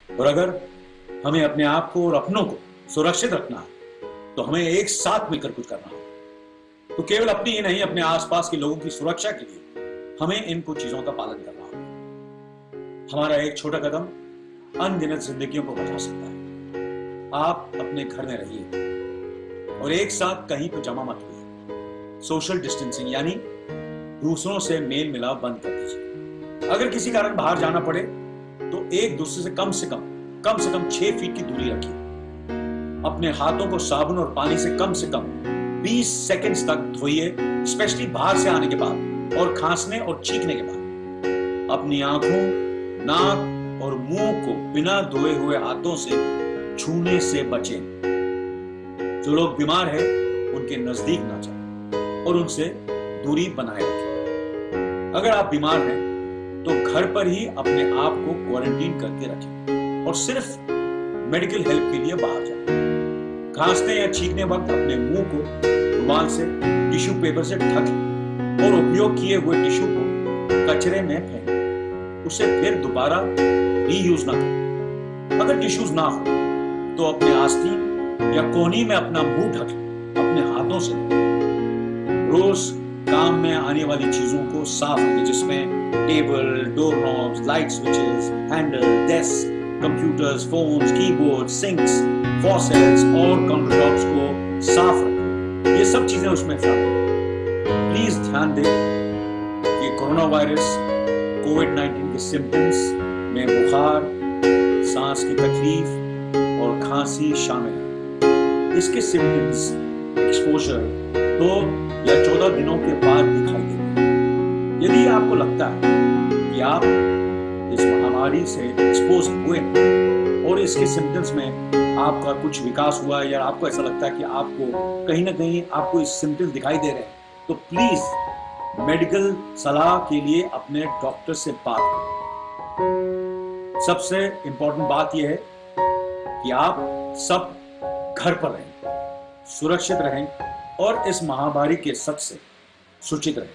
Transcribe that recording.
और अगर हमें अपने आप को और अपनों को सुरक्षित रखना है तो हमें एक साथ मिलकर कुछ करना होगा। तो केवल अपनी ही नहीं, अपने आसपास के लोगों की सुरक्षा के लिए हमें इन कुछ चीजों का पालन करना होगा। हमारा एक छोटा कदम अनगिनत जिंदगियों को बचा सकता है। आप अपने घर में रहिए और एक साथ कहीं पर जमा मत होइए। सोशल डिस्टेंसिंग यानी दूसरों से मेल मिलाप बंद कर दीजिए। अगर किसी कारण बाहर जाना पड़े तो एक दूसरे से कम 6 फीट की दूरी रखिए। अपने हाथों को साबुन और पानी से कम 20 सेकंड्स तक धोइए, स्पेशली बाहर से आने के बाद और खांसने और छींकने के बाद। अपनी आंखों, नाक और मुंह को बिना धोए हुए हाथों से छूने से बचें। जो लोग बीमार हैं उनके नजदीक ना जाएं और उनसे दूरी बनाए रखें। अगर आप बीमार हैं तो घर पर ही अपने आप को क्वारंटीन करके रखें और सिर्फ मेडिकल हेल्प के लिए बाहर जाएं। खांसने या छींकने वक्त अपने मुंह को रुमाल से, टिश्यू पेपर से ढक लें और उपयोग किए हुए टिश्यू को कचरे में फेंकें। उसे फिर दोबारा रीयूज ना करें। अगर टिश्यूज ना हो तो अपने आस्तीन या कोहनी में अपना मुंह ढक लें अपने हाथों से। रोज काम में आने वाली चीजों को साफ रखें, जिसमें table, door knobs, light switches, handle, desk, computers, phones, keyboard, sinks, faucets और काउंटरटॉप्स को साफ रखें। ये सब चीजें उसमें शामिल हैं। प्लीज ध्यान दें कि कोरोना वायरस कोविड-19 के सिम्टम्स में बुखार, सांस की तकलीफ और खांसी शामिल है। इसके सिम्टम्स एक्सपोजर 2 या 14 दिनों के बाद दिखाई देंगे। यदि आपको लगता है कि आप इस महामारी से एक्सपोज हुए और इसके सिम्टम्स में आपका कुछ विकास हुआ है या आपको ऐसा लगता है कि आपको कहीं ना कहीं आपको इस सिम्टम्स दिखाई दे रहे हैं, तो प्लीज मेडिकल सलाह के लिए अपने डॉक्टर से बात करें। सबसे इंपॉर्टेंट बात यह है कि आप सब घर पर रहें, सुरक्षित रहें और इस महामारी के सच से सूचित रहें।